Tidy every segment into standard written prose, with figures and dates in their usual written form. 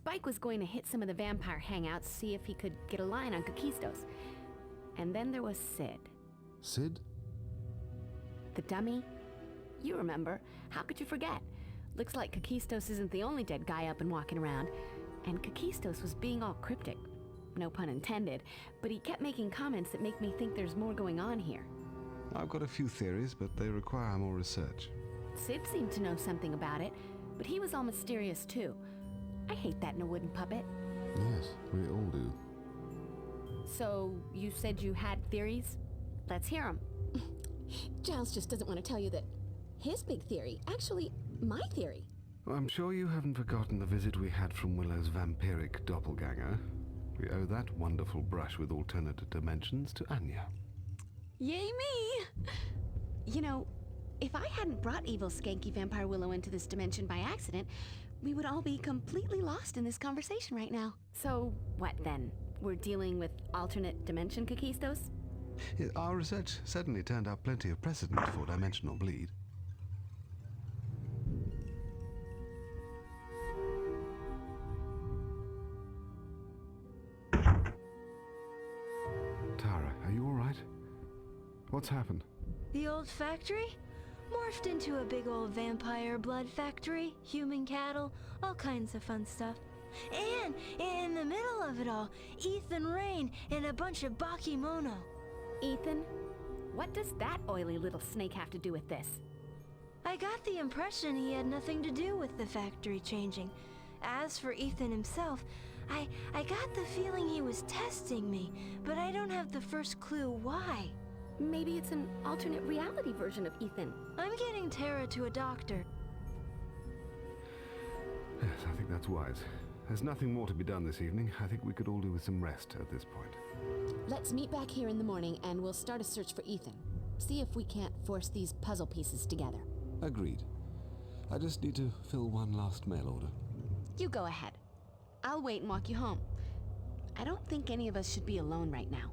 Spike was going to hit some of the vampire hangouts, see if he could get a line on Kakistos. And then there was Sid. Sid? The dummy? You remember. How could you forget? Looks like Kakistos isn't the only dead guy up and walking around. And Kakistos was being all cryptic. No pun intended, but he kept making comments that make me think there's more going on here. I've got a few theories, but they require more research. Sid seemed to know something about it, but he was all mysterious too. I hate that in a wooden puppet. Yes, we all do. So, you said you had theories? Let's hear them. Giles just doesn't want to tell you that his big theory, actually, my theory. I'm sure you haven't forgotten the visit we had from Willow's vampiric doppelganger. We owe that wonderful brush with alternate dimensions to Anya. Yay me! You know, if I hadn't brought evil skanky vampire Willow into this dimension by accident, we would all be completely lost in this conversation right now. So, what then? We're dealing with alternate dimension Kakistos? Our research certainly turned up plenty of precedent for dimensional bleed. Tara, are you all right? What's happened? The old factory? Morphed into a big old vampire blood factory, human cattle, all kinds of fun stuff. And in the middle of it all, Ethan Rain and a bunch of Bakemono. Ethan? What does that oily little snake have to do with this? I got the impression he had nothing to do with the factory changing. As for Ethan himself, I got the feeling he was testing me, but I don't have the first clue why. Maybe it's an alternate reality version of Ethan. I'm getting Tara to a doctor. Yes, I think that's wise. There's nothing more to be done this evening. I think we could all do with some rest at this point. Let's meet back here in the morning and we'll start a search for Ethan. See if we can't force these puzzle pieces together. Agreed. I just need to fill one last mail order. You go ahead. I'll wait and walk you home. I don't think any of us should be alone right now.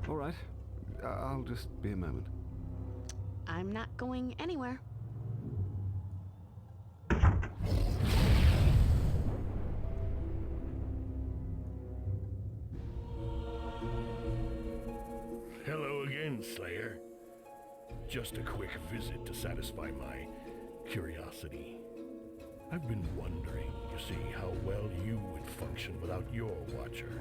All right. I'll just be a moment. I'm not going anywhere. Hello again, Slayer. Just a quick visit to satisfy my curiosity. I've been wondering, you see, how well you would function without your watcher.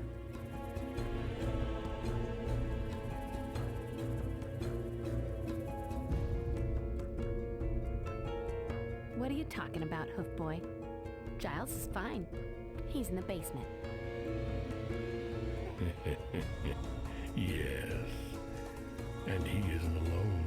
What are you talking about, Hoof Boy? Giles is fine. He's in the basement. Yes. And he isn't alone.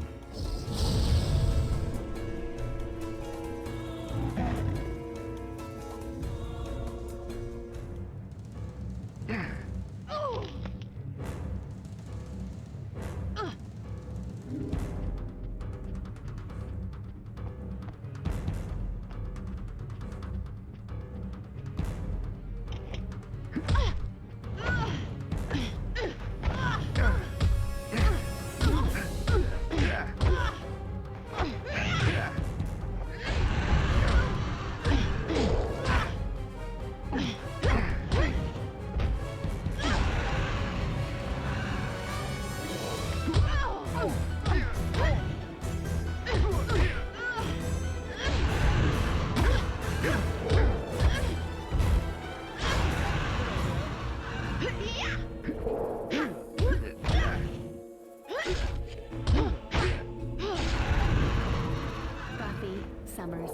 Buffy, Summers,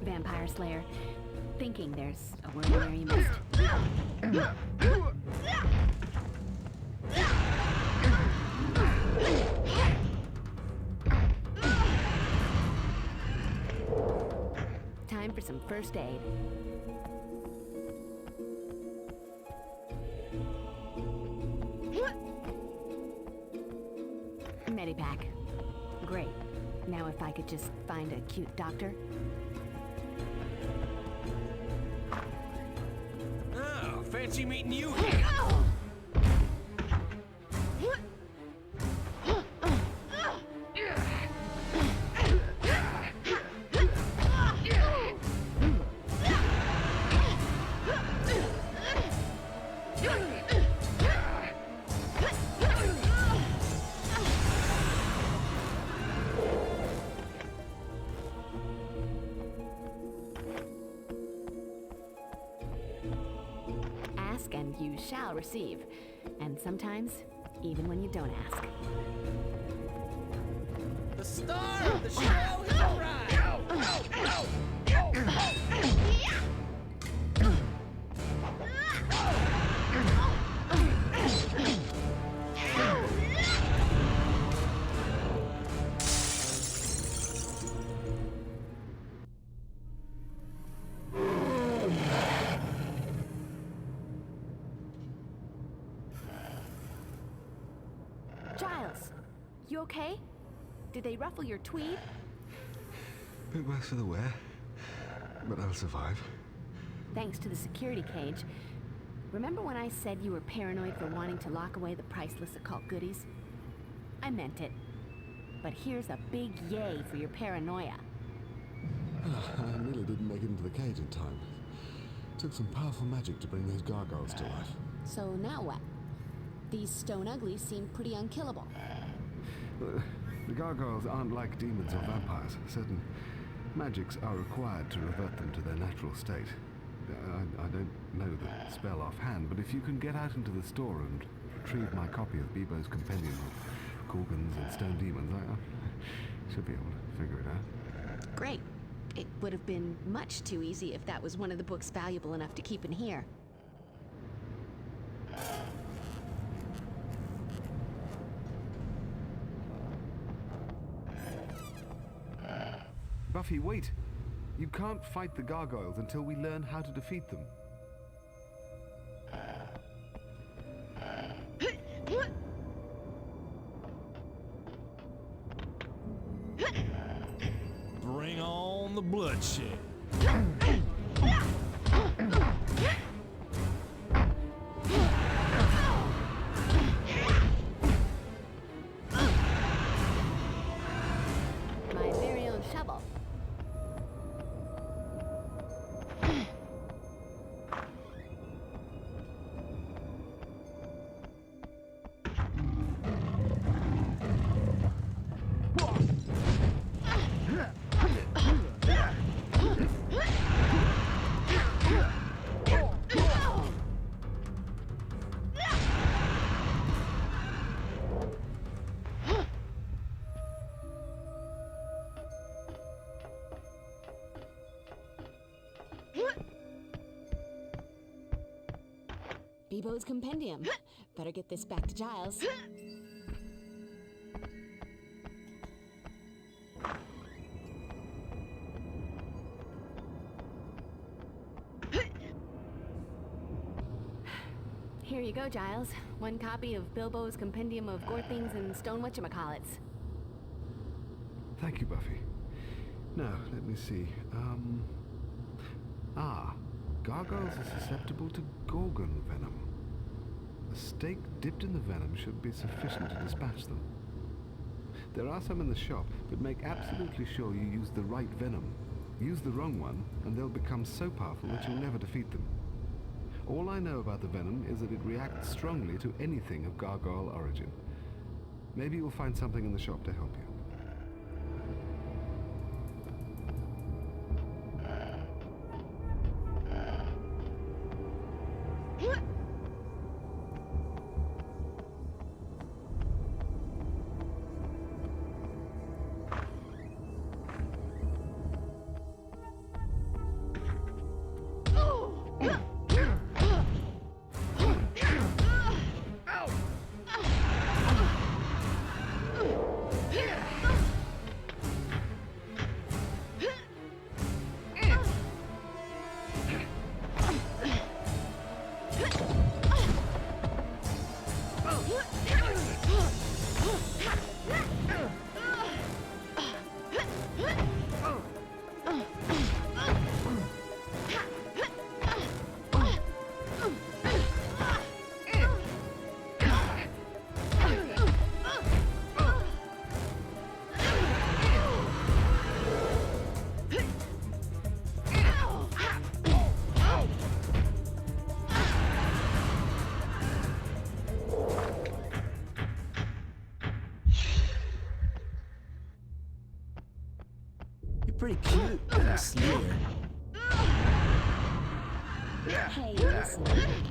Vampire Slayer. Thinking there's a word in there you missed. Time for some first aid. Medipack. Great. Now if I could just find a cute doctor. Oh, fancy meeting you here. you shall receive. And sometimes, even when you don't ask. The star of the show has arrived! Giles, you okay? Did they ruffle your tweed? Bit worse for the wear, but I'll survive. Thanks to the security cage. Remember when I said you were paranoid for wanting to lock away the priceless occult goodies? I meant it. But here's a big yay for your paranoia. I nearly didn't make it into the cage in time. Took some powerful magic to bring those gargoyles to life. So now what? These stone uglies seem pretty unkillable. The gargoyles aren't like demons or vampires. Certain magics are required to revert them to their natural state. I don't know the spell offhand, but if you can get out into the store and retrieve my copy of Bebo's Compendium of Gorgons and Stone Demons, I should be able to figure it out. Great. It would have been much too easy if that was one of the books valuable enough to keep in here. Buffy, wait! You can't fight the gargoyles until we learn how to defeat them. Bring on the bloodshed. My very own shovel. Bebo's Compendium. Better get this back to Giles. Here you go, Giles. One copy of Bilbo's Compendium of Gorthings and Stone Whatchamacallits. Thank you, Buffy. Now, let me see. Gargoyles are susceptible to Gorgon venom. A stake dipped in the venom should be sufficient to dispatch them. There are some in the shop, but make absolutely sure you use the right venom. Use the wrong one, and they'll become so powerful that you'll never defeat them. All I know about the venom is that it reacts strongly to anything of gargoyle origin. Maybe you'll find something in the shop to help you. Pretty cute, Slayer. Hey, listen,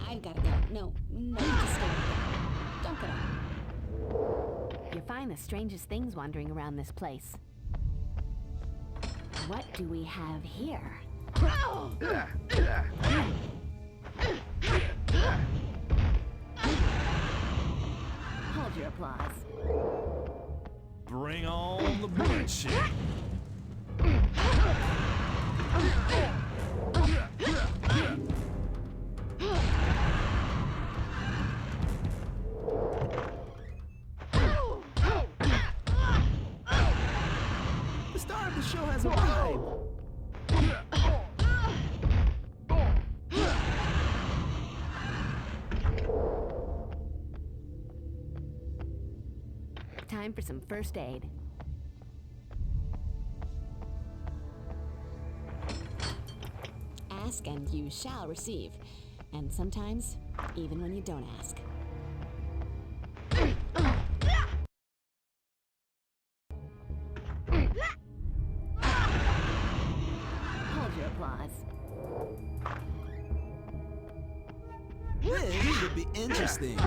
I've gotta go. No, you just stay right there. Don't get up. You find the strangest things wandering around this place. What do we have here? Hold your applause. Bring on the bloodshed. The star of the show has arrived. Time for some first aid. Ask and you shall receive. And sometimes, even when you don't ask. Hold your applause. This should be interesting.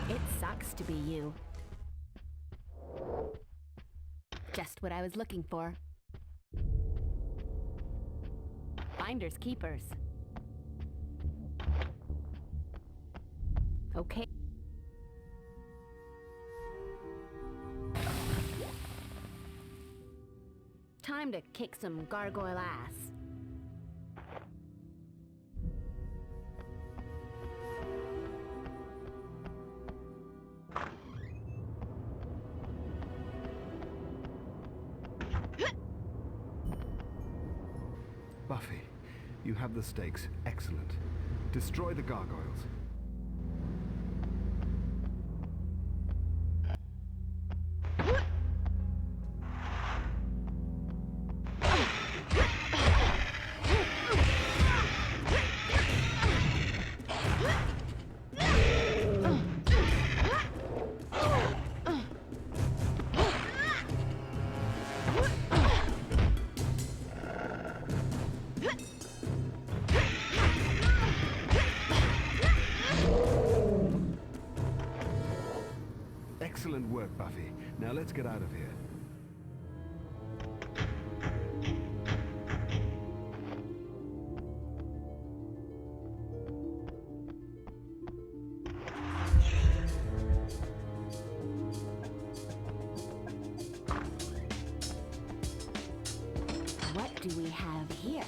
It sucks to be you. Just what I was looking for. Finders keepers. Okay. Time to kick some gargoyle ass. Buffy, you have the stakes. Excellent. Destroy the gargoyles. Excellent work, Buffy. Now let's get out of here. What do we have here?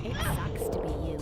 It sucks to be you.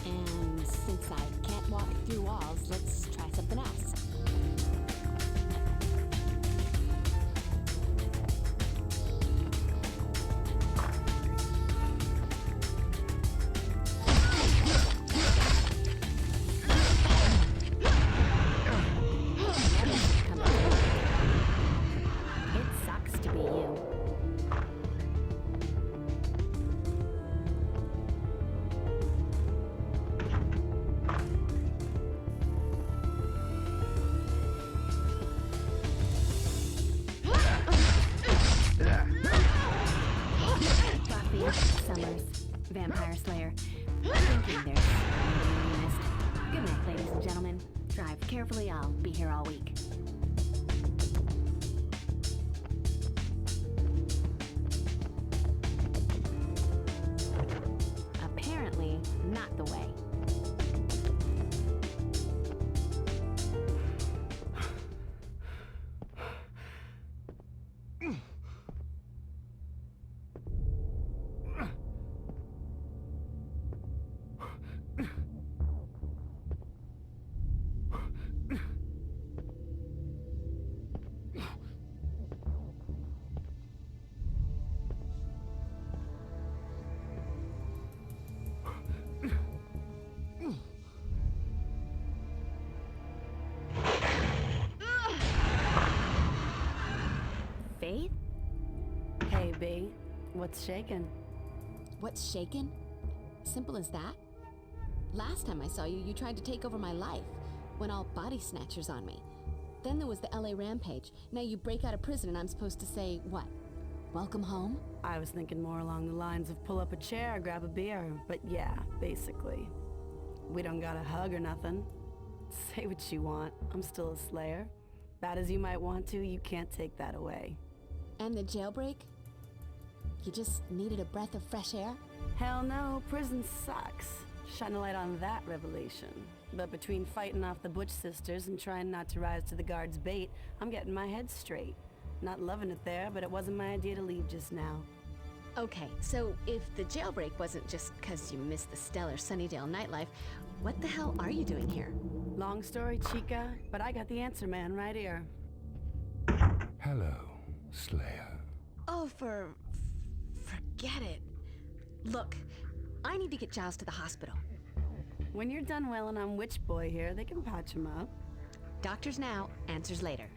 And since I can't walk through walls, let's try something else. Drive carefully, I'll be here all week. Apparently, not the way. Faith? Hey, B. What's shaking? What's shaken? Simple as that? Last time I saw you, you tried to take over my life. Went all body snatchers on me. Then there was the LA rampage. Now you break out of prison and I'm supposed to say, what? Welcome home? I was thinking more along the lines of pull up a chair, grab a beer. But yeah, basically. We don't got a hug or nothing. Say what you want. I'm still a Slayer. Bad as you might want to, you can't take that away. And the jailbreak? You just needed a breath of fresh air? Hell no, prison sucks. Shine a light on that revelation. But between fighting off the Butch sisters and trying not to rise to the guard's bait, I'm getting my head straight. Not loving it there, but it wasn't my idea to leave just now. Okay, so if the jailbreak wasn't just because you missed the stellar Sunnydale nightlife, what the hell are you doing here? Long story, chica, but I got the answer, man, right here. Hello, Slayer. Oh, forget it. Look, I need to get Giles to the hospital. When you're done wailing on Witch Boy here, they can patch him up. Doctors now, answers later.